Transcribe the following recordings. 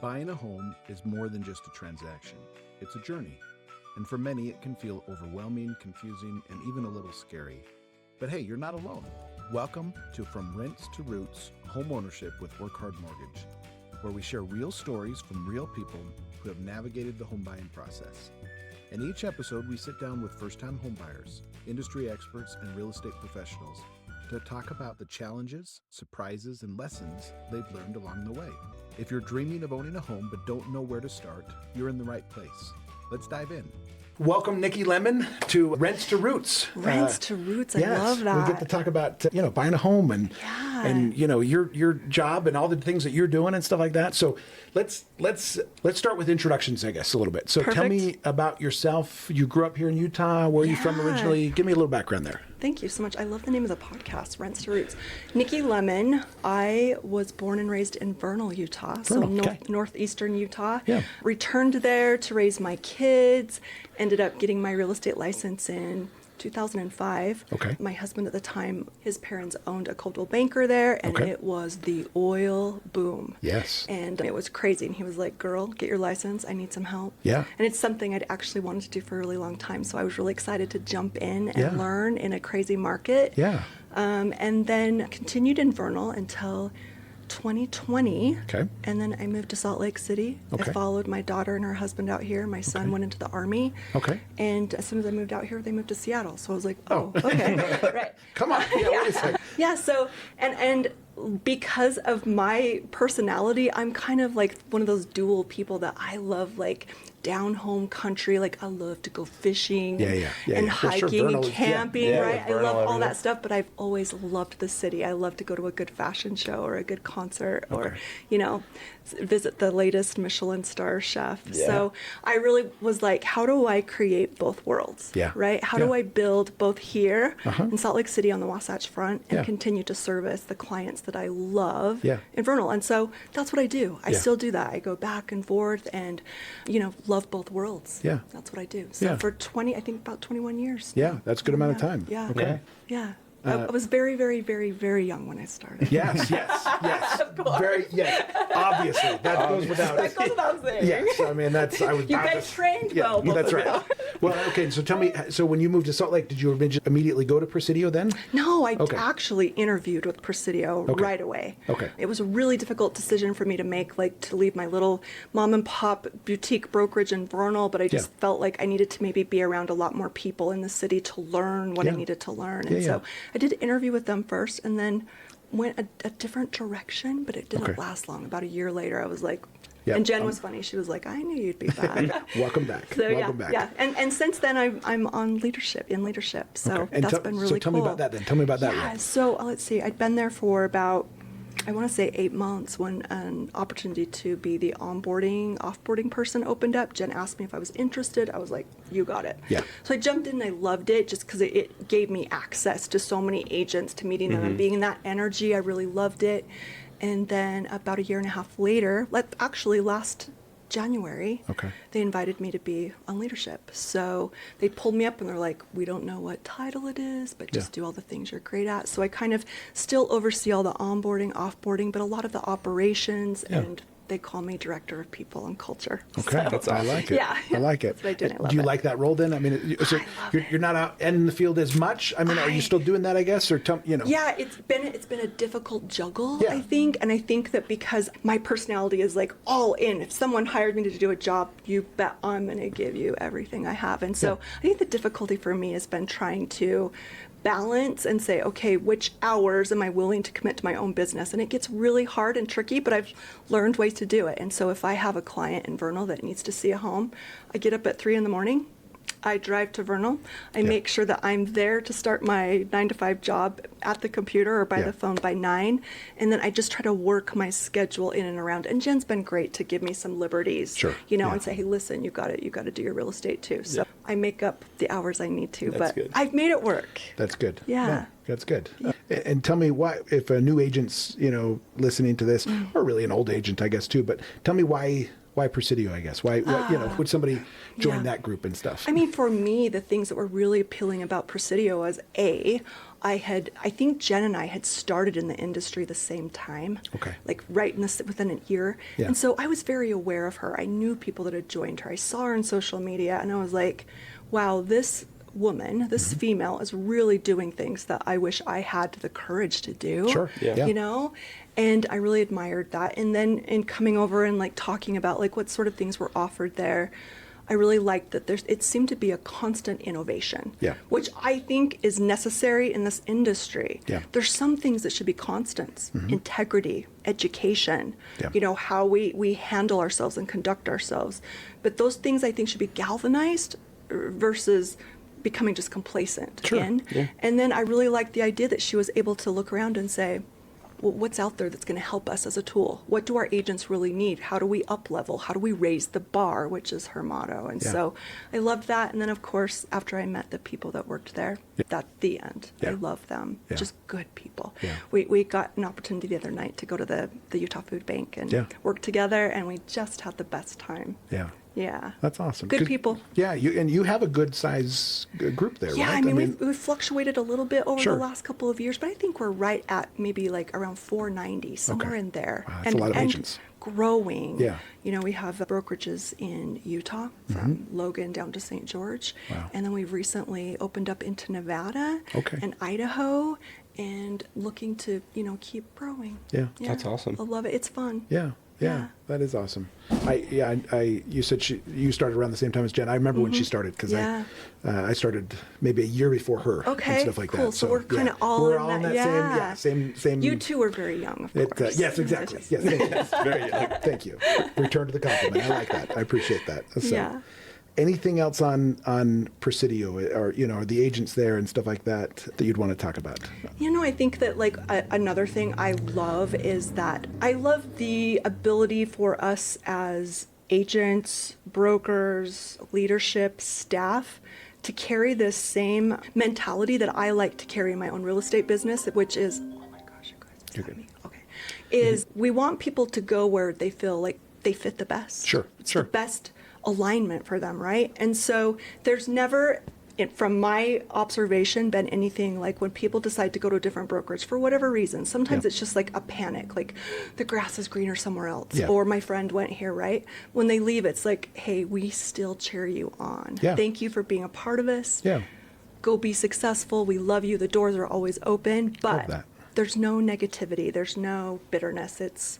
Buying a home is more than just a transaction. It's a journey. And for many, it can feel overwhelming, confusing, and even a little scary. But hey, you're not alone. Welcome to From Rents to Roots, Home Ownership with Work Hard Mortgage, where we share real stories from real people who have navigated the home buying process. In each episode, we sit down with first-time homebuyers, industry experts, and real estate professionals to talk about the challenges, surprises, and lessons they've learned along the way. If you're dreaming of owning a home but don't know where to start, you're in the right place. Let's dive in. Welcome, Nikki Lemon, to Rents to Roots. Rents to Roots, I love that. We get to talk about, buying a home and your job and all the things that you're doing and stuff like that. So let's start with introductions, I guess, a little bit. So Tell me about yourself. You grew up here in Utah. Where are you from originally? Give me a little background there. Thank you so much. I love the name of the podcast, Rents to Roots. Nikki Lemon. I was born and raised in Vernal, Utah, northeastern Utah. Yeah. Returned there to raise my kids. Ended up getting my real estate license in 2005. Okay. My husband at the time, his parents owned a Coldwell Banker there, and it was the oil boom. Yes. And it was crazy. And he was like, girl, get your license. I need some help. Yeah. And it's something I'd actually wanted to do for a really long time. So I was really excited to jump in and learn in a crazy market. Yeah. And then continued in Vernal until 2020. Okay. And then I moved to Salt Lake City. Okay. I followed my daughter and her husband out here. My son went into the Army. Okay. And as soon as I moved out here, they moved to Seattle. So I was like, oh. Okay. Right. Come on. Yeah, wait a second. Yeah, so, and because of my personality, I'm kind of like one of those dual people that I love, like, down home country. Like, I love to go fishing and hiking and camping, right? I love all that stuff, but I've always loved the city. I love to go to a good fashion show or a good concert or, visit the latest Michelin star chef. Yeah. So I really was like, how do I create both worlds, right? How do I build both here in Salt Lake City on the Wasatch Front and continue to service the clients that I love in Vernal? And so that's what I do. I still do that. I go back and forth and, love both worlds. Yeah. That's what I do. So for about 21 years. Yeah, that's a good amount of time. Yeah. Okay. Yeah. I was very, very, very, very young when I started. Yes. Of course. Obviously. That goes without saying. Yes, I mean, I was You guys trained well. That's right. Well, okay, so tell me, so when you moved to Salt Lake, did you immediately go to Presidio then? No, I actually interviewed with Presidio right away. Okay. It was a really difficult decision for me to make, like, to leave my little mom and pop boutique brokerage in Vernal, but I just felt like I needed to maybe be around a lot more people in the city to learn what I needed to learn. And so I did an interview with them first and then went a different direction, but it didn't last long. About a year later, I was like, and Jen was funny. She was like, I knew you'd be back. Welcome back. So, Welcome back. Yeah. And since then, I'm on leadership. So that's been really cool. So tell me about that then. Tell me about that. Yeah, so let's see. I'd been there for about, I want to say 8 months when an opportunity to be the offboarding person opened up. Jen asked me if I was interested. I was like, you got it. Yeah. So I jumped in and I loved it just because it gave me access to so many agents, to meeting them and being in that energy. I really loved it. And then about a year and a half later, last January, they invited me to be on leadership. So they pulled me up and they're like, we don't know what title it is, but just do all the things you're great at. So I kind of still oversee all the onboarding, offboarding, but a lot a lot of the operations and they call me Director of People and Culture. Okay, so, that's awesome. I like it. Yeah, I like it. That's what I do. And I love do you it. like that role then? I mean, so you're not out in the field as much. I mean, are you still doing that? I guess, or Yeah, it's been a difficult juggle. I think, and I think that because my personality is like all in. If someone hired me to do a job, you bet I'm going to give you everything I have. And so I think the difficulty for me has been trying to balance and say, okay, which hours am I willing to commit to my own business? And it gets really hard and tricky, but I've learned ways to do it. And so if I have a client in Vernal that needs to see a home, I get up at 3 a.m. I drive to Vernal. I make sure that I'm there to start my 9 to 5 job at the computer or by the phone by 9. And then I just try to work my schedule in and around. And Jen's been great to give me some liberties, and say, hey, listen, you got to do your real estate too. So I make up the hours I need to, but good. I've made it work. That's good. Yeah. That's good. And tell me why, if a new agent's, listening to this, or really an old agent, I guess too, but tell me why Presidio, I guess? Why would somebody join that group and stuff? I mean, for me, the things that were really appealing about Presidio was I think Jen and I had started in the industry the same time. Okay. Like right within a year. Yeah. And so I was very aware of her. I knew people that had joined her. I saw her on social media and I was like, wow, this woman, this female is really doing things that I wish I had the courage to do. Sure. Yeah. You know? And I really admired that. And then in coming over and like talking about like what sort of things were offered there, I really liked that it seemed to be a constant innovation, Yeah. which I think is necessary in this industry. Yeah. There's some things that should be constants, integrity, education, Yeah. you know, how we handle ourselves and conduct ourselves. But those things I think should be galvanized versus becoming just complacent Sure. in. Yeah. And then I really liked the idea that she was able to look around and say, well, what's out there that's going to help us as a tool? What do our agents really need? How do we up level? How do we raise the bar, which is her motto? And Yeah. so I loved that. And then, of course, after I met the people that worked there, that's the end. Yeah. I love them. Yeah. Just good people. Yeah. We got an opportunity the other night to go to the Utah Food Bank and Yeah. work together, and we just had the best time. Yeah. Yeah. That's awesome. Good 'Cause- people. Yeah, you have a good size group there, Yeah, right? I mean, we've fluctuated a little bit over Sure. the last couple of years, but I think we're right at maybe like around 490, somewhere Okay. in there. Wow, that's a lot of agents. Growing. Yeah. You know, we have brokerages in Utah, from Logan down to St. George. Wow. And then we've recently opened up into Nevada Okay. and Idaho and looking to, you know, keep growing. Yeah. That's awesome. I love it. It's fun. Yeah, Yeah. that is awesome. You said you started around the same time as Jen. I remember when she started because Yeah. I started maybe a year before her Okay, and stuff like cool. that. So we're kind of yeah. all we're in all that. in that same. You two are very young, of course. Yes, exactly. Yes, thank you. Very young. Thank you. Return to the compliment. I like that. I appreciate that. So, Yeah. anything else on Presidio or the agents there and stuff like that you'd want to talk about? You know, I think that like another thing I love is that I love the ability for us as agents, brokers, leadership, staff to carry this same mentality that I like to carry in my own real estate business, which is, oh my gosh, you guys, is You're that good. me? Okay. Is we want people to go where they feel like they fit the best. Sure, It's sure. the best alignment for them, right? And so there's never, from my observation, been anything like when people decide to go to a different brokerage for whatever reason. Sometimes Yeah. it's just like a panic, like the grass is greener somewhere else, Yeah. or my friend went here, right? When they leave, it's like, hey, we still cheer you on. Yeah. Thank you for being a part of us. Yeah. Go be successful. We love you. The doors are always open, but that. there's no negativity. There's no bitterness.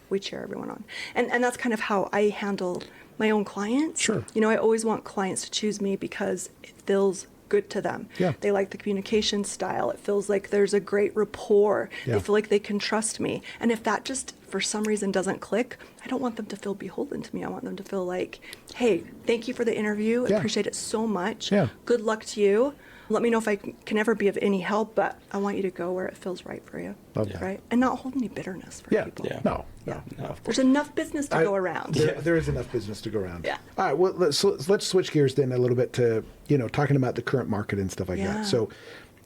We cheer everyone on. And that's kind of how I handle my own clients. Sure. You know, I always want clients to choose me because it feels good to them. Yeah. They like the communication style. It feels like there's a great rapport. Yeah. They feel like they can trust me. And if that just for some reason doesn't click, I don't want them to feel beholden to me. I want them to feel like, hey, thank you for the interview. Yeah. I appreciate it so much. Yeah. Good luck to you. Let me know if I can ever be of any help, but I want you to go where it feels right for you. Love that. Right? And not hold any bitterness for Yeah. people. Yeah. No. Yeah. No, of course. There's enough business to go around. There is enough business to go around. Yeah. All right. Well, let's switch gears then a little bit to talking about the current market and stuff like Yeah. that. So,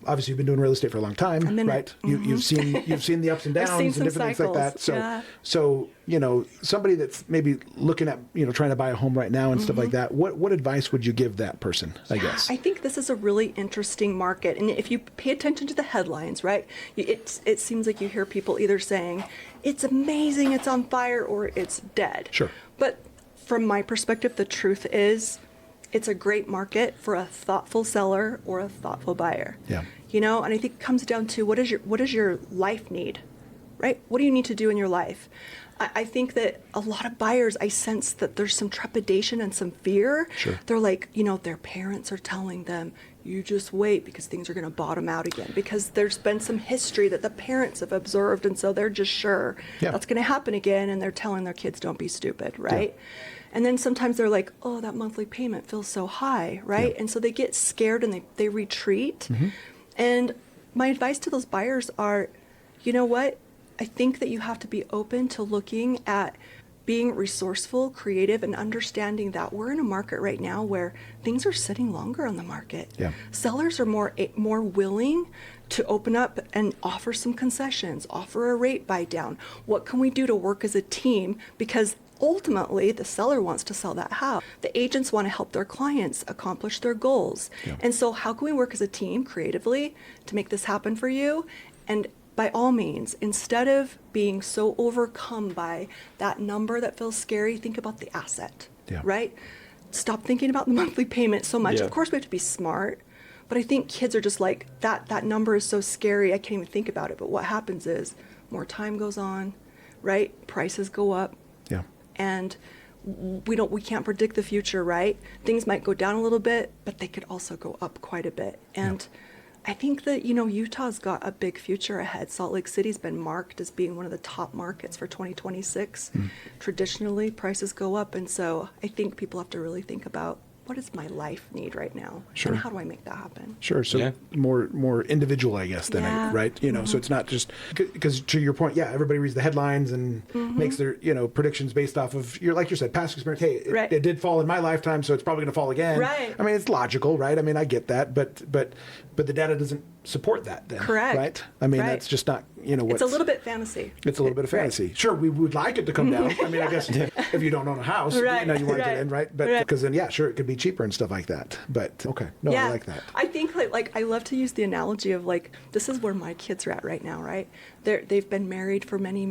obviously, you've been doing real estate for a long time, A minute. right? You've seen the ups and I've downs seen and some different things like that. cycles, So, yeah. somebody that's maybe looking at trying to buy a home right now and stuff like that. What advice would you give that person? I guess. I think this is a really interesting market. And if you pay attention to the headlines, right, it seems like you hear people either saying, it's amazing, it's on fire, or it's dead. Sure. But from my perspective, the truth is, it's a great market for a thoughtful seller or a thoughtful buyer. Yeah. And I think it comes down to what does your life need, right? What do you need to do in your life? I think that a lot of buyers, I sense that there's some trepidation and some fear. Sure. They're like, their parents are telling them, you just wait because things are going to bottom out again, because there's been some history that the parents have observed, and so they're just sure Yeah. that's going to happen again, and they're telling their kids, don't be stupid, right? And then sometimes they're like, oh, that monthly payment feels so high, right? Yeah. And so they get scared and they retreat. And my advice to those buyers are, you know what? I think that you have to be open to looking at being resourceful, creative, and understanding that we're in a market right now where things are sitting longer on the market. Yeah. Sellers are more willing to open up and offer some concessions, offer a rate buy down. What can we do to work as a team? Because ultimately the seller wants to sell that house. The agents want to help their clients accomplish their goals. Yeah. And so how can we work as a team creatively to make this happen for you? And by all means, instead of being so overcome by that number that feels scary, think about the asset, Yeah. right? Stop thinking about the monthly payment so much. Yeah. Of course, we have to be smart, but I think kids are just like, that number is so scary, I can't even think about it. But what happens is more time goes on, right? Prices go up. Yeah. And we can't predict the future, right? Things might go down a little bit, but they could also go up quite a bit. And I think that, Utah's got a big future ahead. Salt Lake City's been marked as being one of the top markets for 2026. Traditionally, prices go up. And so I think people have to really think about, what does my life need right now? Sure. And how do I make that happen? Sure. So Yeah. more individual, I guess, than Yeah. right? So it's not just because to your point, everybody reads the headlines and makes their predictions based off of like you said, past experience. Hey, Right. it did fall in my lifetime, so it's probably going to fall again. Right. I mean, it's logical, right? I mean, I get that, but the data doesn't support that. Then, Correct. Right? I mean, Right. that's just not It's a little bit fantasy. It's a little bit of Right. fantasy. Sure, we would like it to come down. I mean, I guess if you don't own a house, Right, you want to get right, in, right? But right. because then, sure, it could be cheaper and stuff like that. But okay, no, I like that. I think like I love to use the analogy of like, this is where my kids are at right now, right? They've been married for many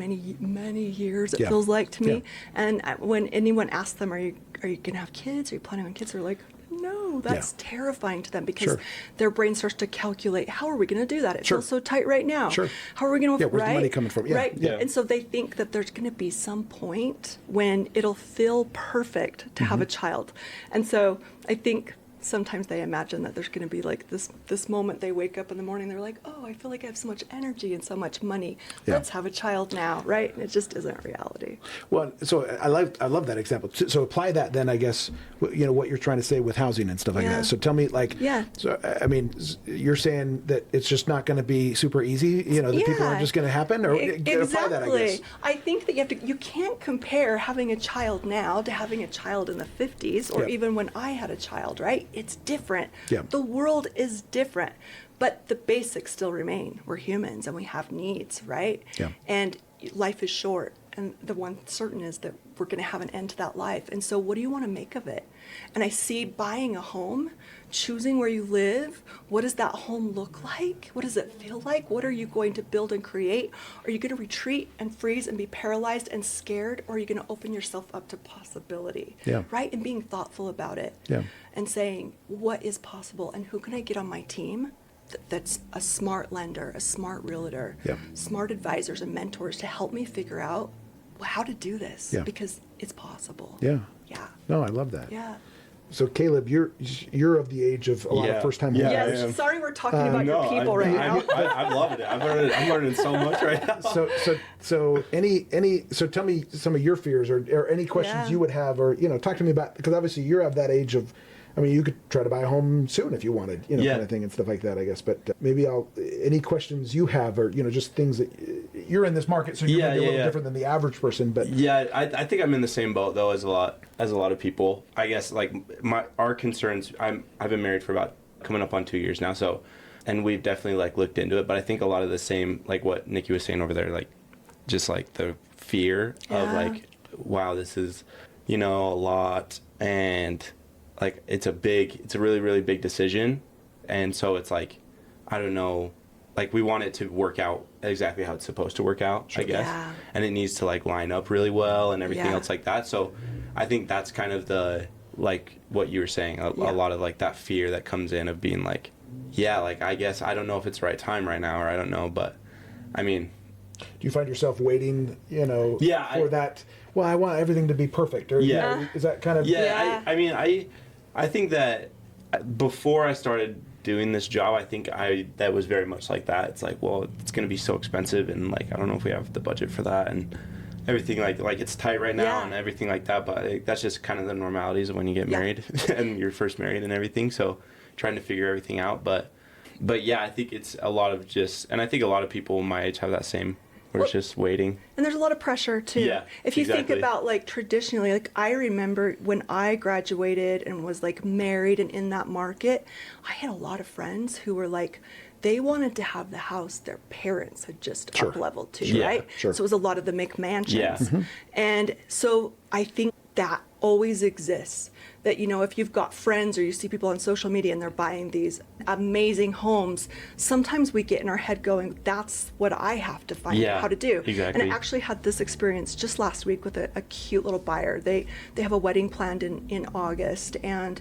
years, it Yeah. feels like to me. Yeah. And when anyone asks them, are you going to have kids? Are you planning on kids? They're like, no, that's terrifying to them because Sure. their brain starts to calculate, how are we going to do that? It Sure. feels so tight right now. Sure. How are we going to, Yeah, where's the right? money coming from? Yeah, Right. yeah. And so they think that there's going to be some point when it'll feel perfect to have a child. And so I think sometimes they imagine that there's going to be like this moment they wake up in the morning, they're like, oh, I feel like I have so much energy and so much money. Yeah. Let's have a child now, right? And it just isn't reality. Well, so I love that example. So apply that then, I guess, what you're trying to say with housing and stuff like Yeah. that. So tell me, Yeah. so I mean, you're saying that it's just not going to be super easy. That people are just going to happen, or apply that, I guess. I think that you can't compare having a child now to having a child in the 50s or Yeah. even when I had a child, right? It's different. Yeah. The world is different, but the basics still remain. We're humans and we have needs, right? Yeah. And life is short. And the one certain is that we're going to have an end to that life. And so what do you want to make of it? And I see buying a home, choosing where you live. What does that home look like? What does it feel like? What are you going to build and create? Are you going to retreat and freeze and be paralyzed and scared? Or are you going to open yourself up to possibility? Yeah. Right? And being thoughtful about it. Yeah. And saying, what is possible? And who can I get on my team? That's a smart lender, a smart realtor, Yeah. smart advisors and mentors to help me figure out how to do this Yeah. because it's possible. Yeah. Yeah. No, I love that. Yeah. So Caleb, you're of the age of a lot of first time Yeah, homebuyers. I Yes. am. Sorry, we're talking about your No, people right now. I'm loving it. I'm learning so much right now. So so tell me some of your fears or any questions Yeah. you would have, or talk to me about, because obviously you're of that age of, I mean, you could try to buy a home soon if you wanted, Yeah. kind of thing and stuff like that, I guess. But maybe any questions you have, or just things that you're in this market, so you're maybe a little different than the average person. But yeah, I think I'm in the same boat though as a lot of people. I guess like our concerns. I've been married for about coming up on 2 years now, so, and we've definitely like looked into it. But I think a lot of the same, like what Nikki was saying over there, like just like the fear of Yeah. like, wow, this is a lot, and like it's a really, really big decision. And so it's like, I don't know, like we want it to work out exactly how it's supposed to work out, I guess. Yeah. And it needs to like line up really well and everything Yeah. else like that. So I think that's kind of the, like what you were saying, a Yeah. lot of like that fear that comes in of being like, yeah, like I guess I don't know if it's the right time right now, or I don't know, but I mean, do you find yourself waiting, Yeah, for that? Well, I want everything to be perfect, or Yeah. is that kind of Yeah. I mean, I think that before I started doing this job, I think that was very much like that. It's like, well, it's going to be so expensive, and like I don't know if we have the budget for that, and everything like it's tight right now, Yeah. and everything like that. But that's just kind of the normalities of when you get married and you're first married and everything. So trying to figure everything out, but yeah, I think it's a lot of and I think a lot of people my age have that same. We're just waiting. And there's a lot of pressure too. Yeah, if you think exactly. about like traditionally, like I remember when I graduated and was like married and in that market, I had a lot of friends who were like, they wanted to have the house their parents had just Sure. up-leveled to, Yeah, right? sure. So it was a lot of the McMansions. Yeah. And so I think that always exists. That, you know, if you've got friends or you see people on social media and they're buying these amazing homes, sometimes we get in our head going, that's what I have to find Yeah, out how to do. exactly. And I actually had this experience just last week with a cute little buyer. They have a wedding planned in August, and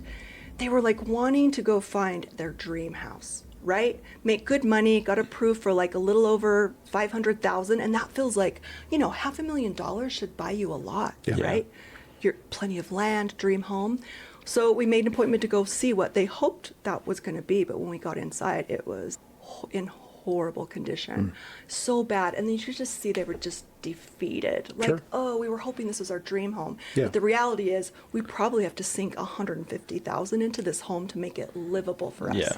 they were like wanting to go find their dream house, right? Make good money, got approved for like a little over 500,000, and that feels like, you know, $500,000 should buy you a lot, Yeah. right? You're plenty of land, dream home. So we made an appointment to go see what they hoped that was going to be, but when we got inside, it was in horrible condition, so bad. And then you could just see they were just defeated. Like, Sure. oh, we were hoping this was our dream home. Yeah. But the reality is, we probably have to sink 150,000 into this home to make it livable for us. Yeah.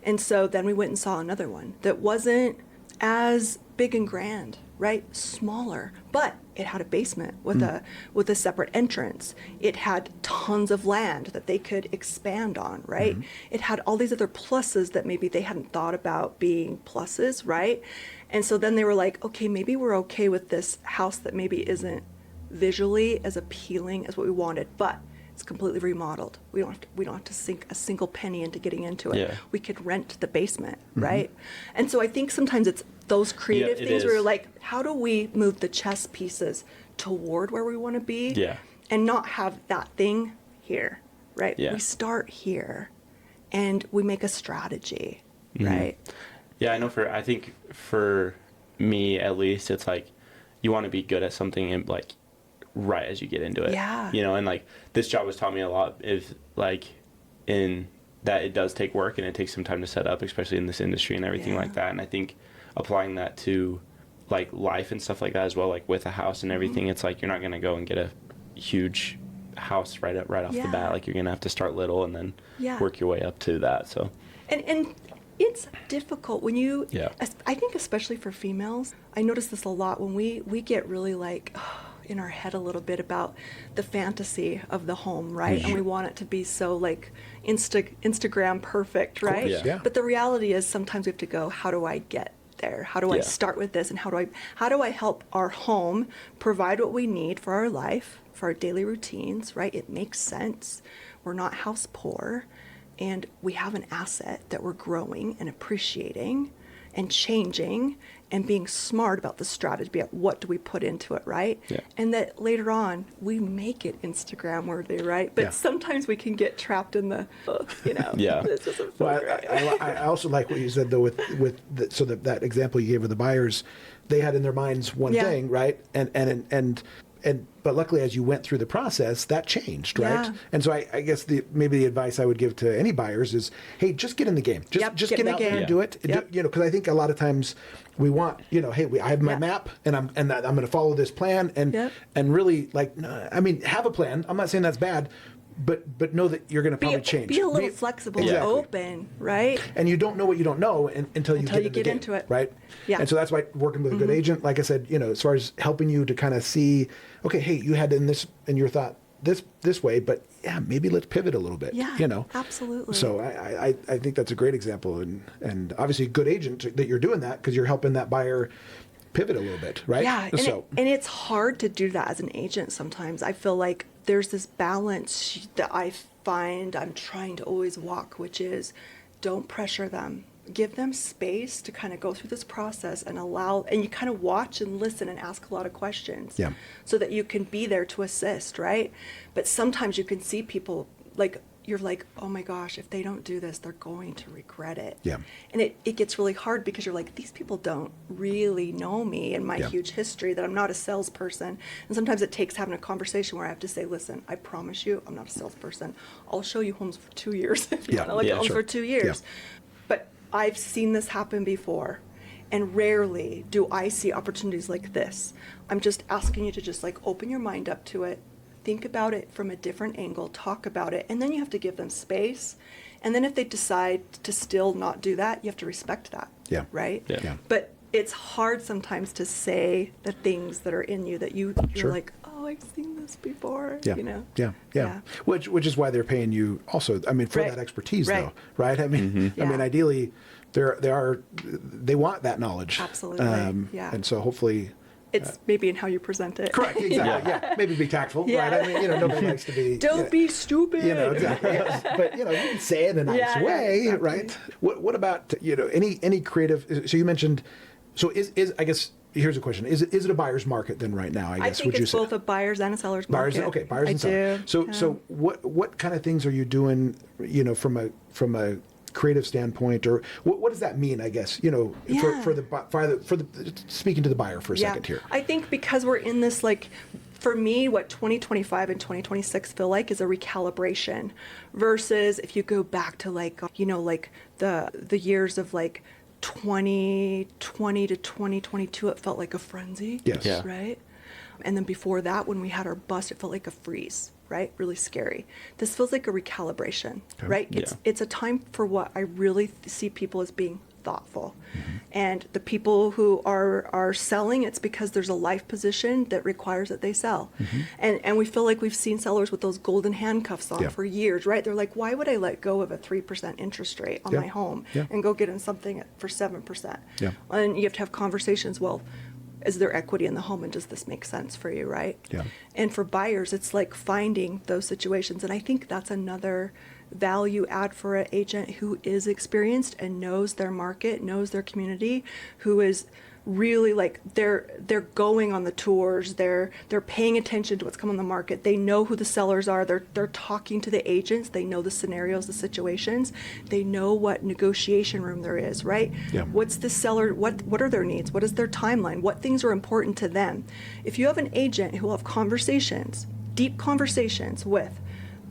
And so then we went and saw another one that wasn't as big and grand, right? Smaller, but it had a basement with a separate entrance. It had tons of land that they could expand on, right? It had all these other pluses that maybe they hadn't thought about being pluses, right? And so then they were like, okay, maybe we're okay with this house that maybe isn't visually as appealing as what we wanted, but it's completely remodeled. We don't have to sink a single penny into getting into it. Yeah. We could rent the basement, right? And so I think sometimes it's those creative it things where is. you're like, how do we move the chess pieces toward where we want to be? Yeah. And not have that thing here, right? Yeah. We start here and we make a strategy, Mm-hmm. right? Yeah, I think for me at least, it's like you want to be good at something and like right as you get into it. Yeah. You know, and like this job has taught me a lot is like in that it does take work and it takes some time to set up, especially in this industry and everything Yeah. like that. And I think applying that to like life and stuff like that as well, like with a house and everything, it's like you're not going to go and get a huge house right off the Yeah. bat. Like you're going to have to start little and then Yeah. work your way up to that. So And it's difficult when you, Yeah. I think especially for females, I notice this a lot when we get really like in our head a little bit about the fantasy of the home, right? And we want it to be so like Instagram perfect, right? yeah. But the reality is sometimes we have to go, how do I get there? How do I Yeah. start with this? And how do I help our home provide what we need for our life, for our daily routines, right? It makes sense. We're not house poor. And we have an asset that we're growing and appreciating and changing and being smart about the strategy, about what do we put into it, right? Yeah. And that later on, we make it Instagram worthy, right? But Yeah. sometimes we can get trapped in the, Yeah. this isn't so Well, great. I also like what you said though so that example you gave of the buyers, they had in their minds one Yeah. thing, right? And but luckily as you went through the process, that changed, right? Yeah. And so I guess maybe the advice I would give to any buyers is, hey, just get in the game. Just Get get in the out there game. and do it. Yep. Because I think a lot of times we want, hey, I have my Yeah. map and I'm going to follow this plan Yep. and really like, no, I mean, have a plan. I'm not saying that's bad, but know that you're going to probably change. Be a little flexible Exactly. and open, right? And you don't know what you don't know until you Until get, you in the get game, into it. right? Yeah. And so that's why working with a good agent, like I said, as far as helping you to kind of see, okay, hey, you had in your thought this way, but yeah, maybe let's pivot a little bit. Yeah, absolutely. So I think that's a great example, and obviously a good agent that you're doing that because you're helping that buyer pivot a little bit, right? Yeah, and, so and it's hard to do that as an agent sometimes. I feel like there's this balance that I find I'm trying to always walk, which is don't pressure them. Give them space to kind of go through this process and and you kind of watch and listen and ask a lot of questions Yeah. so that you can be there to assist, right? But sometimes you can see people like, you're like, oh my gosh, if they don't do this, they're going to regret it. Yeah. And it gets really hard because you're like, these people don't really know me and my Yeah. huge history, that I'm not a salesperson. And sometimes it takes having a conversation where I have to say, listen, I promise you, I'm not a salesperson. I'll show you homes for 2 years if you Yeah. want to look Yeah, at homes sure. for 2 years. But I've seen this happen before. And rarely do I see opportunities like this. I'm just asking you to just like open your mind up to it. Think about it from a different angle, talk about it, and then you have to give them space. And then if they decide to still not do that, you have to respect that. Yeah. Right? Yeah. Yeah. But it's hard sometimes to say the things that are in you that you're Sure. like, oh, I've seen this before, Yeah. you know? Yeah. Yeah. Which is why they're paying you also, I mean, for Right. that expertise Right. though, right? I mean, I mean, Yeah. ideally they want that knowledge. Absolutely. Yeah. And so hopefully, It's maybe in how you present it. correct, exactly. Yeah. Maybe be tactful, Yeah. right? I mean, nobody likes to be. Don't be stupid. Exactly. But you can say it in a nice Yeah, way, exactly. right? What about any creative? So you mentioned. So is I guess here's a question: Is it a buyer's market then right now? I I guess think would you it's say both a buyer's and a seller's buyers? market. Okay, buyers I and sellers. do. So Yeah. so what kind of things are you doing? From a creative standpoint, or what does that mean? I guess Yeah. for the speaking to the buyer for a second here. I think because we're in this, like, for me, what 2025 and 2026 feel like is a recalibration versus if you go back to like the years of like 2020 to 2022, it felt like a frenzy. Yes. Yeah. Right. And then before that, when we had our bust, it felt like a freeze, right? Really scary. This feels like a recalibration, Okay. right? Yeah. It's a time for what I really see people as being thoughtful. And the people who are selling, it's because there's a life position that requires that they sell. And we feel like we've seen sellers with those golden handcuffs on Yeah. for years, right? They're like, why would I let go of a 3% interest rate on Yeah. my home Yeah. and go get in something for 7%? Yeah. And you have to have conversations, well, is there equity in the home and does this make sense for you, right? Yeah. And for buyers, it's like finding those situations. And I think that's another value add for an agent who is experienced and knows their market, knows their community, who is really like they're going on the tours, they're paying attention to what's coming on the market. They know who the sellers are. They're talking to the agents. They know the scenarios, the situations. They know what negotiation room there is, right? Yeah. What's the seller, what are their needs? What is their timeline? What things are important to them? If you have an agent who will have conversations, deep conversations with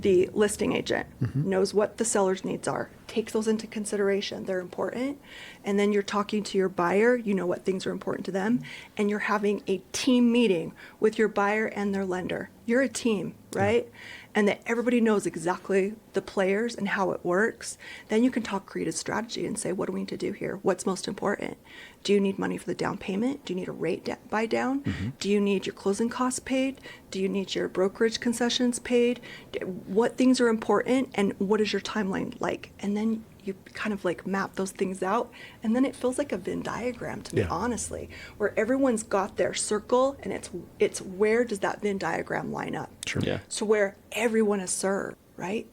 the listing agent, knows what the seller's needs are, takes those into consideration, they're important, and then you're talking to your buyer, you know what things are important to them, and you're having a team meeting with your buyer and their lender. You're a team, right? And that everybody knows exactly the players and how it works. Then you can talk creative strategy and say, what do we need to do here? What's most important? Do you need money for the down payment? Do you need a rate buy down? Do you need your closing costs paid? Do you need your brokerage concessions paid? What things are important and what is your timeline like? And then you kind of like map those things out, and then it feels like a Venn diagram to me, Yeah. honestly, where everyone's got their circle, and it's where does that Venn diagram line up? Sure. Yeah. So where everyone is served, right?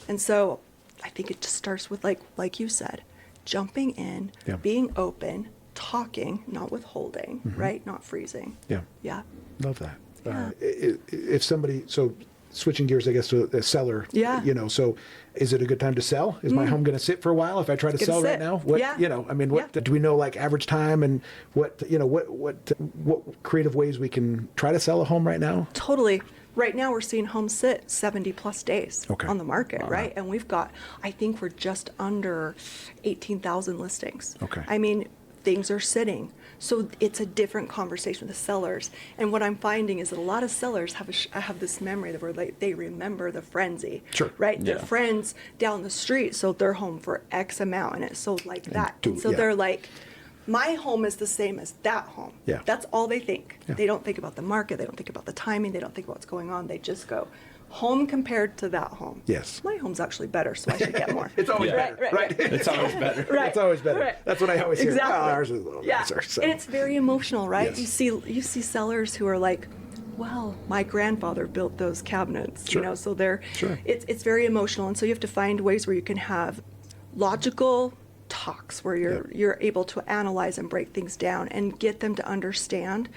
And so I think it just starts with like you said, jumping in, Yeah. being open, talking, not withholding, right? Not freezing. Yeah. Yeah. Love that. Yeah. If somebody, so switching gears, I guess, to a seller. Yeah. So is it a good time to sell? Is my home going to sit for a while if I try to It's sell gonna right sit. now? What, Yeah. I mean, what Yeah. do we know, like average time, and what creative ways we can try to sell a home right now? Totally. Right now, we're seeing homes sit 70 plus days Okay. on the market, right? And we've got, I think we're just under 18,000 listings. Okay. I mean, things are sitting. So it's a different conversation with the sellers. And what I'm finding is that a lot of sellers have this memory that they remember the frenzy, Sure. right? Their Yeah. friends down the street sold their home for X amount and it sold like that. And so yeah. they're like, my home is the same as that home. Yeah. That's all they think. Yeah. They don't think about the market. They don't think about the timing. They don't think about what's going on. They just go, home compared to that home. Yes. My home's actually better, so I should get more. It's always Yeah. better, right? It's always better. Right. It's always better. Right. That's what I always hear. Exactly. Oh, ours is a little Yeah. nicer. So. And it's very emotional, right? Yes. You see sellers who are like, well, my grandfather built those cabinets, Sure. so they're Sure. it's very emotional, and so you have to find ways where you can have logical talks where you're able to analyze and break things down and get them to understand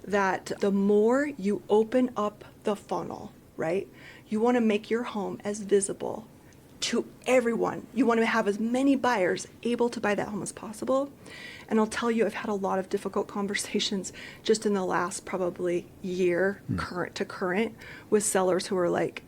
that the more you open up the funnel, right? You want to make your home as visible to everyone. You want to have as many buyers able to buy that home as possible. And I'll tell you, I've had a lot of difficult conversations just in the last probably year, current to current, with sellers who are like,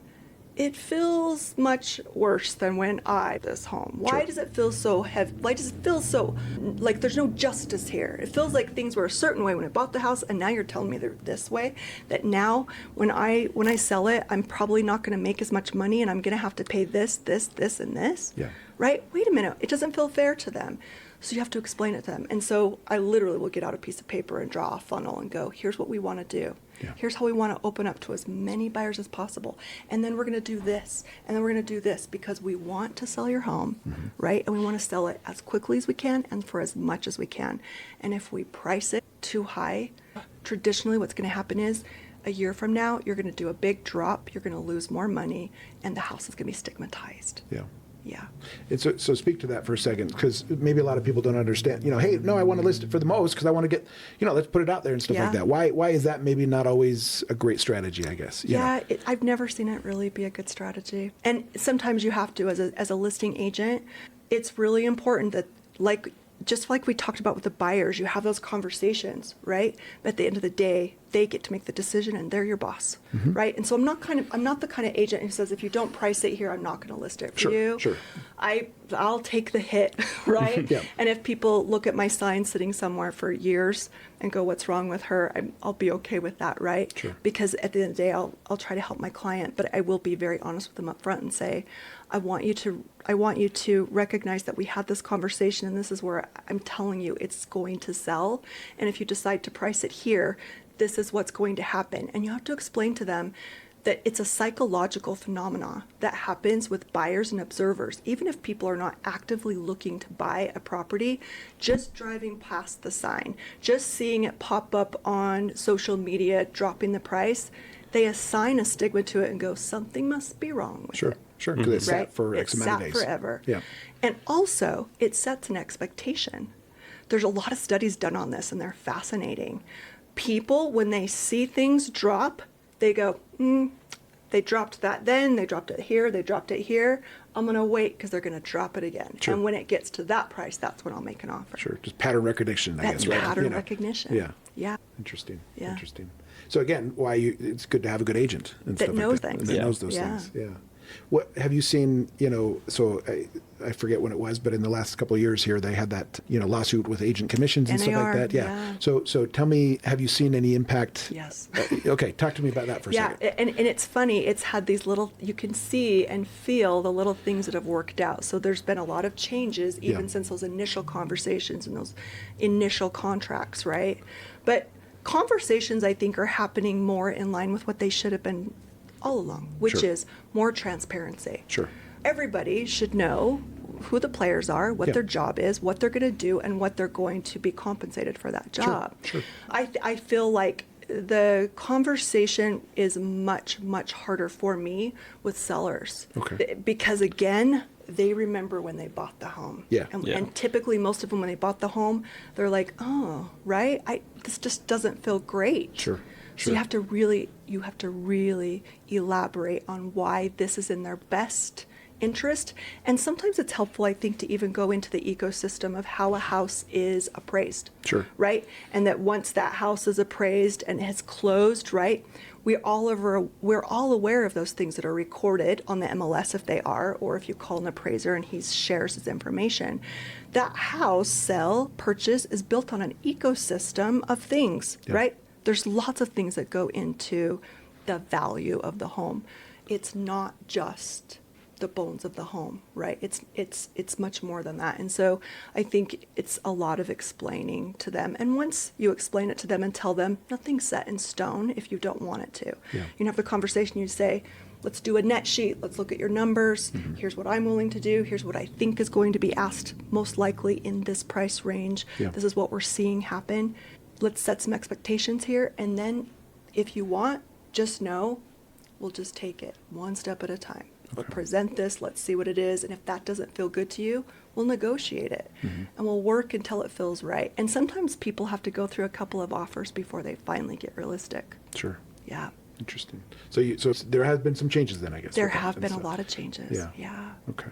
it feels much worse than when I bought this home. Why Sure. does it feel so heavy? Why does it feel so like there's no justice here? It feels like things were a certain way when I bought the house, and now you're telling me they're this way. That now, when I sell it, I'm probably not going to make as much money, and I'm going to have to pay this, and this. Yeah. Right? Wait a minute. It doesn't feel fair to them. So you have to explain it to them. And so I literally will get out a piece of paper and draw a funnel and go, here's what we want to do. Yeah. Here's how we want to open up to as many buyers as possible. And then we're going to do this. And then we're going to do this because we want to sell your home, right? And we want to sell it as quickly as we can and for as much as we can. And if we price it too high, traditionally what's going to happen is a year from now, you're going to do a big drop, you're going to lose more money, and the house is going to be stigmatized. Yeah. Yeah. And so speak to that for a second, because maybe a lot of people don't understand, hey, no, I want to list it for the most because I want to get, let's put it out there and stuff like that. Why is that maybe not always a great strategy, I guess? I've never seen it really be a good strategy. And sometimes you have to, as a listing agent, it's really important that, just like we talked about with the buyers, you have those conversations, right? But at the end of the day, they get to make the decision and they're your boss, right? And so I'm not the kind of agent who says, if you don't price it here, I'm not going to list it for you. Sure. I'll take the hit, right? Yeah. And if people look at my sign sitting somewhere for years and go, what's wrong with her? I'll be okay with that, right? Sure. Because at the end of the day, I'll try to help my client, but I will be very honest with them up front and say, I want you to recognize that we had this conversation, and this is where I'm telling you it's going to sell. And if you decide to price it here, this is what's going to happen. And you have to explain to them that it's a psychological phenomena that happens with buyers and observers. Even if people are not actively looking to buy a property, just driving past the sign, just seeing it pop up on social media, dropping the price, they assign a stigma to it and go, something must be wrong with it. Sure, because it's sat for X amount of days. It's sat forever. Yeah. And also, it sets an expectation. There's a lot of studies done on this, and they're fascinating. People, when they see things drop, they go, they dropped that then, they dropped it here, they dropped it here. I'm going to wait because they're going to drop it again. Sure. And when it gets to that price, that's when I'll make an offer. Sure, just pattern recognition, I guess, right? That's pattern recognition. Yeah. Yeah. Interesting. Yeah. Interesting. So again, it's good to have a good agent and That stuff knows like that. things. That Yeah. knows those Yeah. things. Yeah. What have you seen? So I forget when it was, but in the last couple of years here, they had that lawsuit with agent commissions and stuff NAR, like that. yeah. So tell me, have you seen any impact? Yes. Okay, talk to me about that for a second. Yeah, and it's funny. It's had these little, you can see and feel the little things that have worked out. So there's been a lot of changes even since those initial conversations and those initial contracts, right? But conversations, I think, are happening more in line with what they should have been all along, which Sure. is more transparency. Sure. Everybody should know who the players are, what their job is, what they're going to do, and what they're going to be compensated for that job. Sure. I feel like the conversation is much, much harder for me with sellers. Okay. Because again, they remember when they bought the home. Yeah. And typically most of them, when they bought the home, they're like, oh, right? This just doesn't feel great. Sure. So you have to really elaborate on why this is in their best interest. And sometimes it's helpful, I think, to even go into the ecosystem of how a house is appraised. Sure. Right? And that once that house is appraised and has closed, right, we're all aware of those things that are recorded on the MLS if they are, or if you call an appraiser and he shares his information. That house, sell, purchase is built on an ecosystem of things, right? There's lots of things that go into the value of the home. It's not just the bones of the home, right? It's much more than that. And so I think it's a lot of explaining to them. And once you explain it to them and tell them nothing's set in stone if you don't want it to. Yeah. You can have the conversation, you say, let's do a net sheet, let's look at your numbers, here's what I'm willing to do, here's what I think is going to be asked most likely in this price range. Yeah. This is what we're seeing happen. Let's set some expectations here, and then if you want, just know we'll just take it one step at a time. We'll present this, let's see what it is, and if that doesn't feel good to you, we'll negotiate it, and we'll work until it feels right. And sometimes people have to go through a couple of offers before they finally get realistic. Sure. Yeah. Interesting. So there has been some changes then, I guess. There with that have and been a stuff. lot of changes. Yeah. Okay.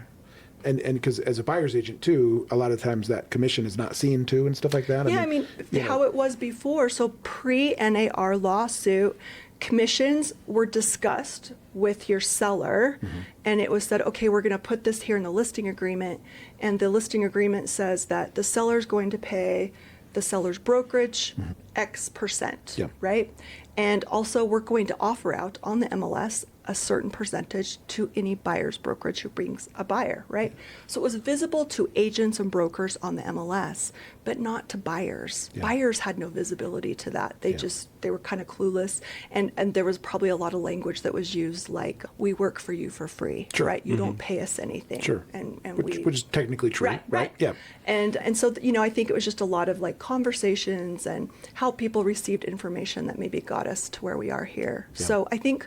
And because as a buyer's agent too, a lot of times that commission is not seen too and stuff like that. Yeah, I mean, how it was before. So pre-NAR lawsuit, commissions were discussed with your seller, and it was said, okay, we're going to put this here in the listing agreement, and the listing agreement says that the seller is going to pay the seller's brokerage X%, Yeah. right? And also we're going to offer out on the MLS a certain percentage to any buyer's brokerage who brings a buyer, right? So it was visible to agents and brokers on the MLS, but not to buyers. Yeah. Buyers had no visibility to that. They Yeah. they were kind of clueless. And there was probably a lot of language that was used like, we work for you for free, Sure. right? You don't pay us anything. Sure. And Which is technically true, right? Yeah. And so, I think it was just a lot of like conversations and how people received information that maybe got us to where we are here. Yeah. So I think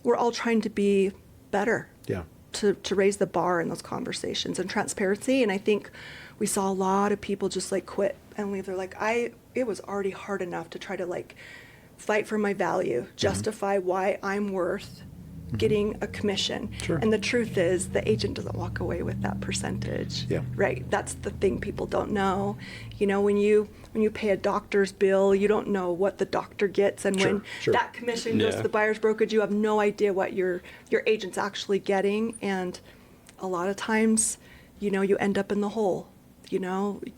we're all trying to be better. Yeah. To raise the bar in those conversations and transparency. And I think we saw a lot of people just like quit and leave. They're like, it was already hard enough to try to like fight for my value, justify why I'm worth getting a commission. Sure. And the truth is the agent doesn't walk away with that percentage. Yeah. Right. That's the thing people don't know. When you pay a doctor's bill, you don't know what the doctor gets, and when Sure. that commission goes to the buyer's brokerage, you have no idea what your agent's actually getting. And a lot of times, you end up in the hole,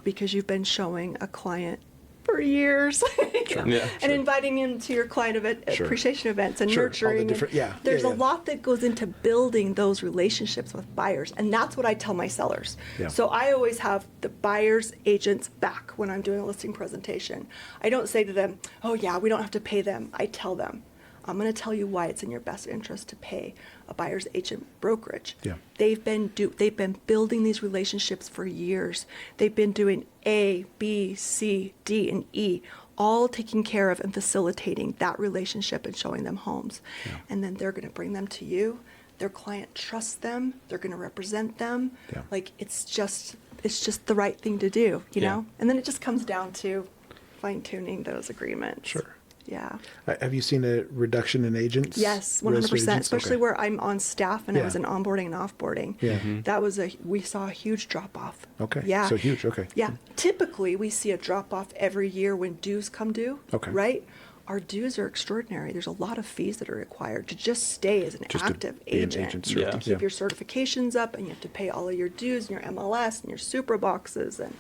because you've been showing a client for years and inviting him to your client appreciation events and Sure. All the nurturing. different- There's a lot that goes into building those relationships with buyers, and that's what I tell my sellers. Yeah. So I always have the buyer's agents back when I'm doing a listing presentation. I don't say to them, oh yeah, we don't have to pay them. I tell them, I'm going to tell you why it's in your best interest to pay a buyer's agent brokerage. Yeah. They've been building these relationships for years. They've been doing A, B, C, D, and E, all taking care of and facilitating that relationship and showing them homes. Yeah. And then they're going to bring them to you. Their client trusts them. They're going to represent them. Yeah. Like it's just the right thing to do, you Yeah. know? And then it just comes down to fine-tuning those agreements. Sure. Yeah. Have you seen a reduction in agents? Yes, real estate 100%, agents? especially Okay. where I'm on staff and I Yeah. was in onboarding and offboarding. Yeah. We saw a huge drop off. Okay. Yeah. So huge. Okay. Yeah. Typically, we see a drop off every year when dues come due. Okay. Right? Our dues are extraordinary. There's a lot of fees that are required to just stay as an Just to active be an agent. agent, You have sure. to keep Yeah. your certifications up, and you have to pay all of your dues and your MLS and your super boxes and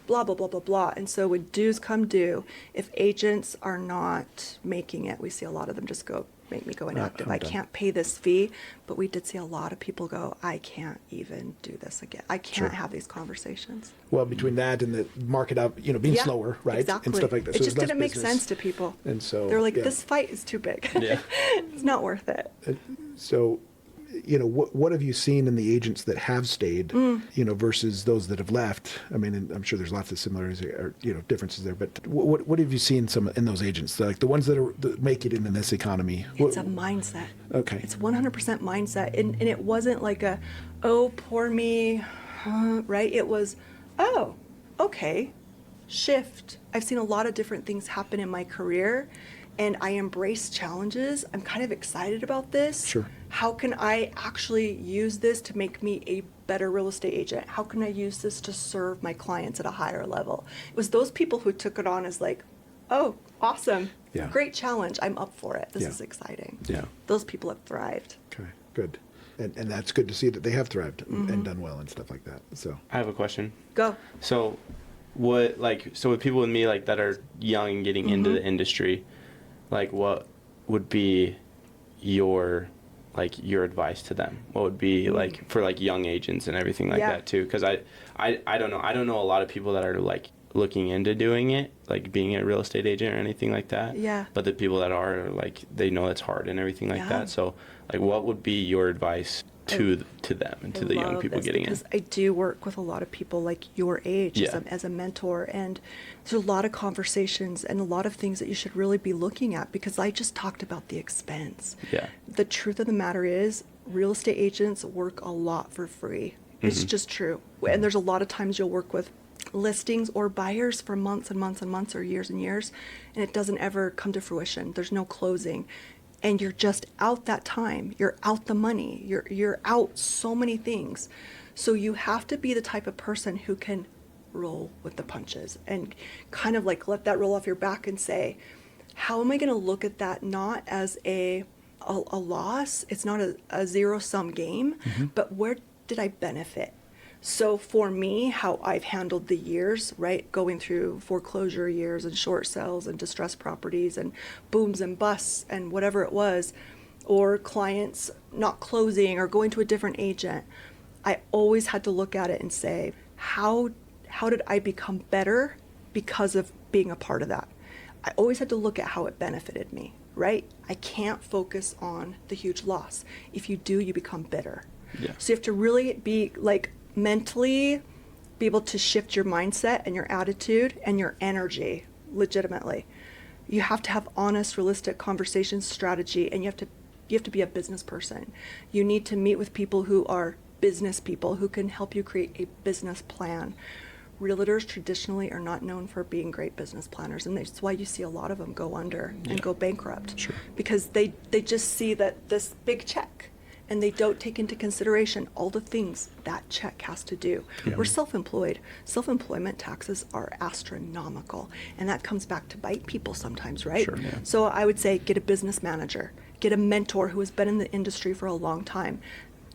blah, blah, blah, blah, blah. And so when dues come due, if agents are not making it, we see a lot of them just make me go inactive. I'm I done. can't pay this fee. But we did see a lot of people go, I can't even do this again. I can't Sure. have these conversations. Well, between that and the market out, being Yeah, slower, right? Exactly. And stuff like that. It So just there's less didn't make business. sense to people. And so, they're like, yeah. this fight is too big. Yeah. It's not worth it. So, what have you seen in the agents that have stayed, versus those that have left? I mean, and I'm sure there's lots of similarities or differences there. But what have you seen in those agents, like the ones that make it in this economy? It's a mindset. Okay. It's 100% mindset. And it wasn't like oh, poor me, right? It was, oh, okay, shift. I've seen a lot of different things happen in my career, and I embrace challenges. I'm kind of excited about this. Sure. How can I actually use this to make me a better real estate agent? How can I use this to serve my clients at a higher level? It was those people who took it on as like, oh, awesome. Yeah. Great challenge. I'm up for it. This Yeah. is exciting. Yeah. Those people have thrived. Okay, good. And that's good to see that they have thrived and done well and stuff like that. So, I have a question. Go. So, with people with me that are young and getting into the industry, what would be your advice to them? What would be for young agents and everything like Yeah. that too? Because I don't know. I don't know a lot of people that are looking into doing it, being a real estate agent or anything like that. Yeah. But the people that are they know it's hard and everything like Yeah. that. So what would be your advice to them and to the young people getting in? Because I do work with a lot of people like your age Yeah. as a mentor, and there's a lot of conversations and a lot of things that you should really be looking at, because I just talked about the expense. Yeah. The truth of the matter is, real estate agents work a lot for free. It's just true. And there's a lot of times you'll work with listings or buyers for months and months and months or years and years, and it doesn't ever come to fruition. There's no closing. And you're just out that time. You're out the money. You're out so many things. So you have to be the type of person who can roll with the punches and kind of let that roll off your back and say, how am I going to look at that not as a loss? It's not a zero-sum game, but where did I benefit? So for me, how I've handled the years, right, going through foreclosure years and short sales and distressed properties and booms and busts and whatever it was, or clients not closing or going to a different agent, I always had to look at it and say, how did I become better because of being a part of that? I always had to look at how it benefited me, right? I can't focus on the huge loss. If you do, you become bitter. Yeah. So you have to really be like mentally be able to shift your mindset and your attitude and your energy legitimately. You have to have honest, realistic conversation strategy, and you have to be a business person. You need to meet with people who are business people who can help you create a business plan. Realtors traditionally are not known for being great business planners, and that's why you see a lot of them go under and go bankrupt. Sure. Because they just see that this big check, and they don't take into consideration all the things that check has to do. Yeah. We're self-employed. Self-employment taxes are astronomical, and that comes back to bite people sometimes, right? Sure, yeah. So I would say get a business manager, get a mentor who has been in the industry for a long time.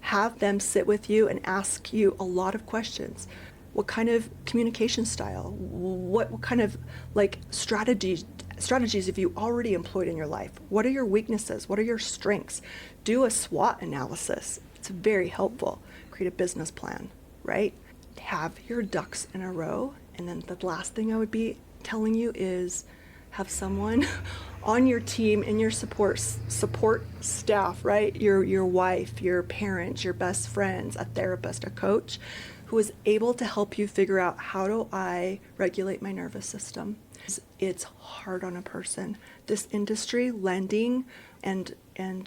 Have them sit with you and ask you a lot of questions. What kind of communication style? What kind of like strategies have you already employed in your life? What are your weaknesses? What are your strengths? Do a SWOT analysis. It's very helpful. Create a business plan, right? Have your ducks in a row. And then the last thing I would be telling you is have someone on your team, in your support staff, right? Your wife, your parents, your best friends, a therapist, a coach, who is able to help you figure out, how do I regulate my nervous system? It's hard on a person. This industry, lending and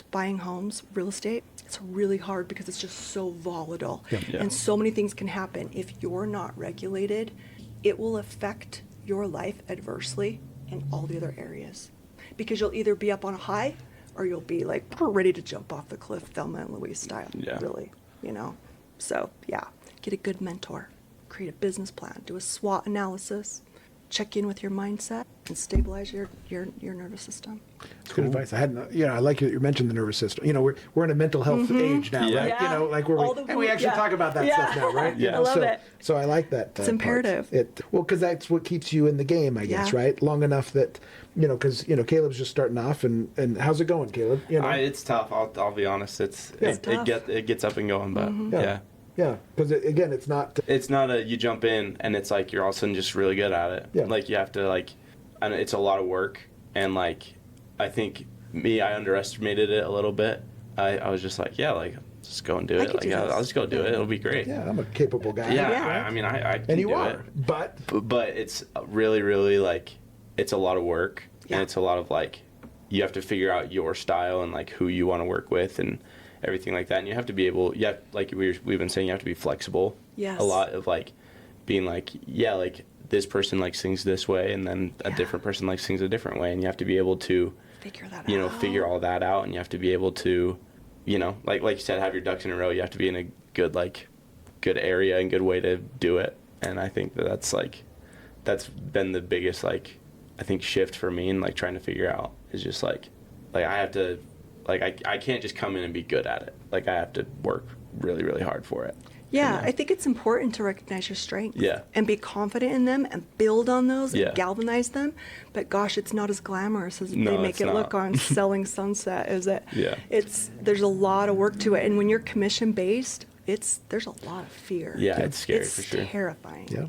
buying homes, real estate, it's really hard because it's just so volatile. Yeah. Yeah. And so many things can happen. If you're not regulated, it will affect your life adversely in all the other areas. Because you'll either be up on a high or you'll be like ready to jump off the cliff, Thelma and Louise style, Yeah. really, So yeah, get a good mentor, create a business plan, do a SWOT analysis, check in with your mindset, and stabilize your nervous system. It's good advice. I hadn't, I like you mentioned the nervous system. We're in a mental health age now, Yeah. right? Yeah. Like And we actually talk about that stuff now, right? Yeah. I love so, it. So I like that. It's imperative. Because that's what keeps you in the game, I guess, Yeah. right? Long enough that, because Caleb's just starting off, and how's it going, Caleb? It's tough. I'll be honest. It's It tough. gets up and going, but yeah. Yeah, because again, it's not. It's not you jump in and it's like you're all of a sudden just really good at it. Yeah. Like you have to and it's a lot of work, and I think I underestimated it a little bit. I was just like, just go and do I it. could do this. I'll just go do it. It'll be great. Yeah, I'm a capable guy. Yeah, Yeah. I mean, I can And you do are, it. but It's really, really it's a lot of work, Yeah. and it's a lot of you have to figure out your style and who you want to work with and everything like that. And you have to be able, we've been saying, you have to be flexible. Yes. A lot of being this person sings this way, and then a Yeah. different person sings a different way, and you have to be able to Figure that out. figure all that out, and you have to be able to like you said, have your ducks in a row. You have to be in a good good area and good way to do it. And I think that's been the biggest I think shift for me, and trying to figure out is just I have to I can't just come in and be good at it. I have to work really, really hard for it. Yeah, And, I think it's important to recognize your strengths. Yeah. And be confident in them and build on those Yeah. and galvanize them. But gosh, it's not as glamorous as No, they make it's it not. look on Selling Sunset, is it? Yeah. There's a lot of work to it. And when you're commission based, there's a lot of fear. Yeah, it's scary It's for sure. terrifying. yeah.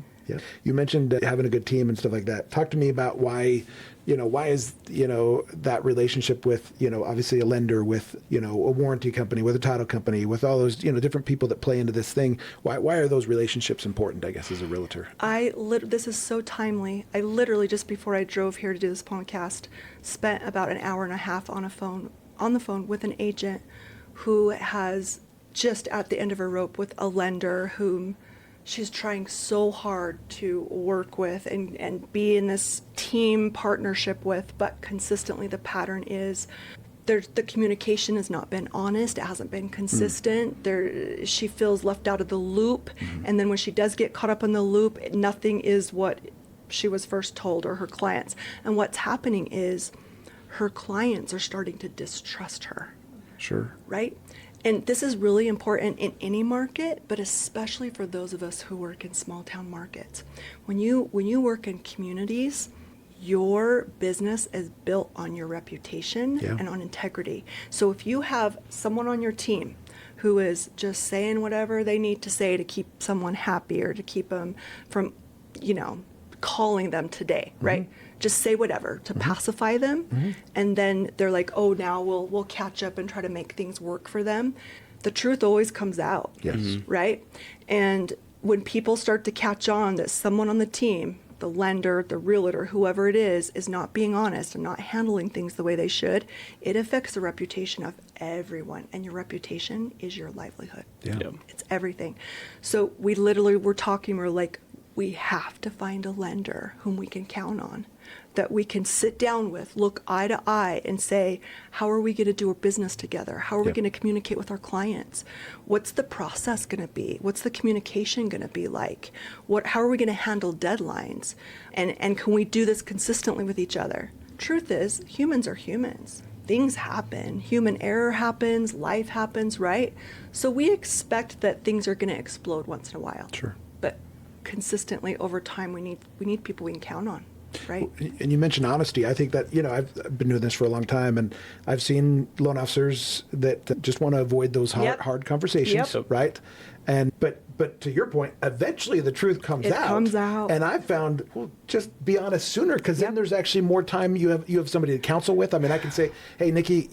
You mentioned having a good team and stuff like that. Talk to me about why is that relationship with obviously a lender, with a warranty company, with a title company, with all those different people that play into this thing. Why are those relationships important, I guess, as a realtor? This is so timely. I literally, just before I drove here to do this podcast, spent about an hour and a half on the phone with an agent who has just at the end of her rope with a lender whom she's trying so hard to work with and be in this team partnership with, but consistently the pattern is the communication has not been honest. It hasn't been consistent. She feels left out of the loop. And then when she does get caught up in the loop, nothing is what she was first told, or her clients. And what's happening is her clients are starting to distrust her. Sure. Right? And this is really important in any market, but especially for those of us who work in small town markets. When you work in communities, your business is built on your reputation Yeah. and on integrity. So if you have someone on your team who is just saying whatever they need to say to keep someone happy or to keep them from, calling them today, right? Just say whatever to pacify them. And then they're like, oh, now we'll catch up and try to make things work for them. The truth always comes out, Yes. right? And when people start to catch on that someone on the team, the lender, the realtor, whoever it is not being honest and not handling things the way they should, it affects the reputation of everyone. And your reputation is your livelihood. Yeah. Yep. It's everything. So we literally were talking, we're like, we have to find a lender whom we can count on, that we can sit down with, look eye to eye and say, how are we going to do our business together? How are we Yeah. going to communicate with our clients? What's the process going to be? What's the communication going to be like? How are we going to handle deadlines? And can we do this consistently with each other? Truth is, humans are humans. Things happen. Human error happens. Life happens, right? So we expect that things are going to explode once in a while. Sure. But consistently over time, we need people we can count on, right? And you mentioned honesty. I think that, I've been doing this for a long time, and I've seen loan officers that just want to avoid those Yep. hard conversations, Yep. right? And but to your point, eventually the truth comes It out. comes out. And I've found, well, just be honest sooner, because then Yep. there's actually more time you have somebody to counsel with. I mean, I can say, hey, Nikki,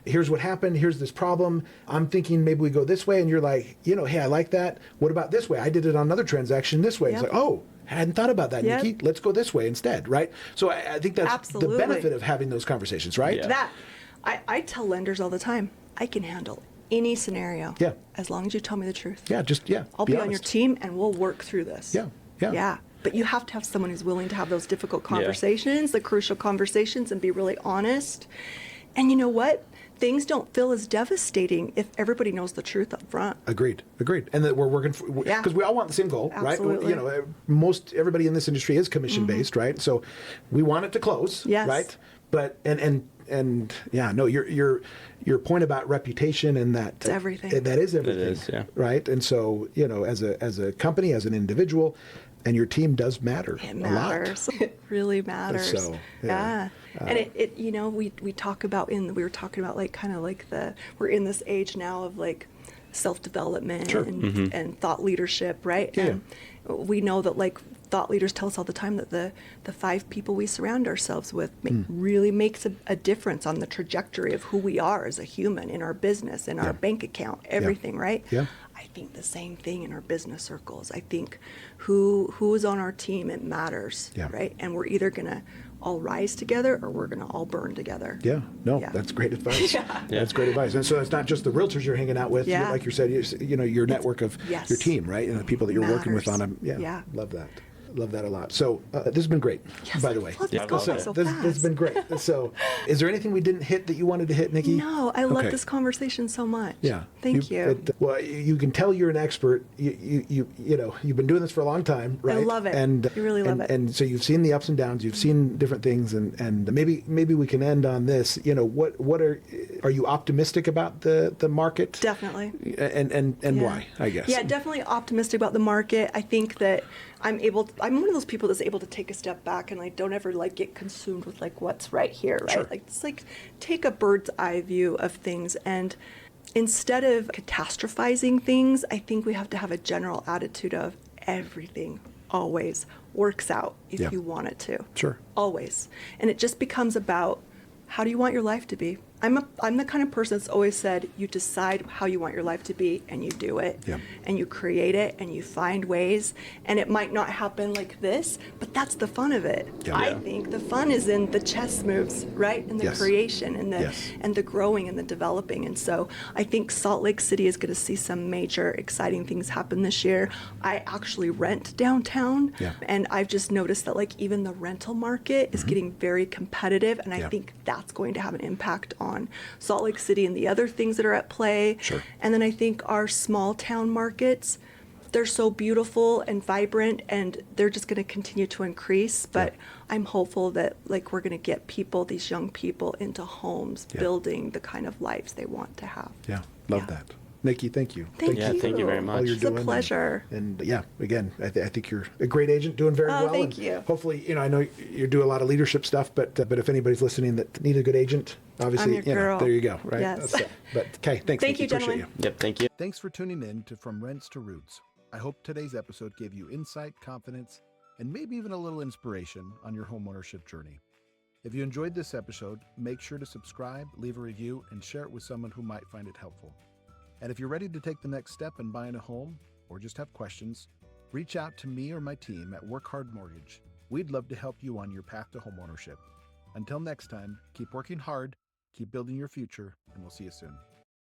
here's what happened. Here's this problem. I'm thinking maybe we go this way. And you're like, hey, I like that. What about this way? I did it on another transaction this way. It's Yep. like, oh, I hadn't thought about that, Yep. Nikki. Let's go this way instead, right? So I think that's Absolutely. the benefit of having those conversations, right? Yeah. That I tell lenders all the time, I can handle any scenario. Yeah. As long as you tell me the truth. Yeah, I'll be on your honest. team and we'll work through this. Yeah, yeah. Yeah. But you have to have someone who's willing to have those difficult conversations, the crucial conversations, and be really honest. And you know what? Things don't feel as devastating if everybody knows the truth up front. Agreed. And that we're working Yeah. because we all want the same goal, Absolutely. right? Most everybody in this industry is commission based, right? So we want it to close, Yes. right? But and yeah, no, your point about reputation and that It's everything. That is everything, is, yeah. right? And so as a company, as an individual, and your team does matter It a matters. lot. It really matters. So, yeah. And it we talk about we were talking about we're in this age now of like self-development Sure. and thought leadership, right? Yeah. And we know that thought leaders tell us all the time that the 5 people we surround ourselves with really makes a difference on the trajectory of who we are as a human in our business, in our bank account, everything, right? Yeah. I think the same thing in our business circles. I think who is on our team, it matters, Yeah. right? And we're either going to all rise together or we're going to all burn together. Yeah, no, Yeah. that's great advice. Yeah. That's great advice. And so it's not just the realtors you're hanging out with, Yeah. like you said, your network of Yes. your team, right? And the people that you're working with on Matters. them. Yeah, Yeah. love that. Love that a lot. So this has been great, Yes, by the way. let's Yeah, go so so this fast. has been great. So is there anything we didn't hit that you wanted to hit, Nikki? No, I love Okay. this conversation so much. Yeah. Thank you. Well, you can tell you're an expert. You've been doing this for a long time, right? love it. And You really love it. And so you've seen the ups and downs. You've seen different things, and maybe we can end on this. What are you optimistic about the market? Definitely. And Yeah. why? I guess. Yeah, definitely optimistic about the market. I think that I'm one of those people that's able to take a step back and don't ever get consumed with what's right here, right? Sure. It's take a bird's eye view of things, and instead of catastrophizing things, I think we have to have a general attitude of everything always works out if Yeah. you want it to. Sure. Always. And it just becomes about, how do you want your life to be? I'm the kind of person that's always said, you decide how you want your life to be and you do it. Yeah. And you create it and you find ways, and it might not happen like this, but that's the fun of it. Yeah. I Yeah. think the fun is in the chess moves, right? And the Yes. creation and the Yes. and the growing and the developing. And so I think Salt Lake City is going to see some major exciting things happen this year. I actually rent downtown, Yeah. and I've just noticed that even the rental market is getting very competitive, and Yeah. I think that's going to have an impact on Salt Lake City and the other things that are at play. Sure. And then I think our small town markets, they're so beautiful and vibrant, and they're just going to continue to increase. But I'm hopeful that we're going to get these young people into homes, Yeah. building the kind of lives they want to have. Yeah. Love Yeah. that. Nikki, thank you. Thank Yeah, you. thank you very much. All you're It's doing. a pleasure. And yeah, again, I think you're a great agent, doing very well. Thank and you. Hopefully, I know you do a lot of leadership stuff, but if anybody's listening that need a good agent, obviously, I'm your girl. there you go, right? Yes. But okay, thanks. Thank Nikki. you, Appreciate gentlemen. you. Yep, thank you. Thanks for tuning in to From Rents to Roots. I hope today's episode gave you insight, confidence, and maybe even a little inspiration on your homeownership journey. If you enjoyed this episode, make sure to subscribe, leave a review, and share it with someone who might find it helpful. And if you're ready to take the next step in buying a home or just have questions, reach out to me or my team at Work Hard Mortgage. We'd love to help you on your path to homeownership. Until next time, keep working hard, keep building your future, and we'll see you soon.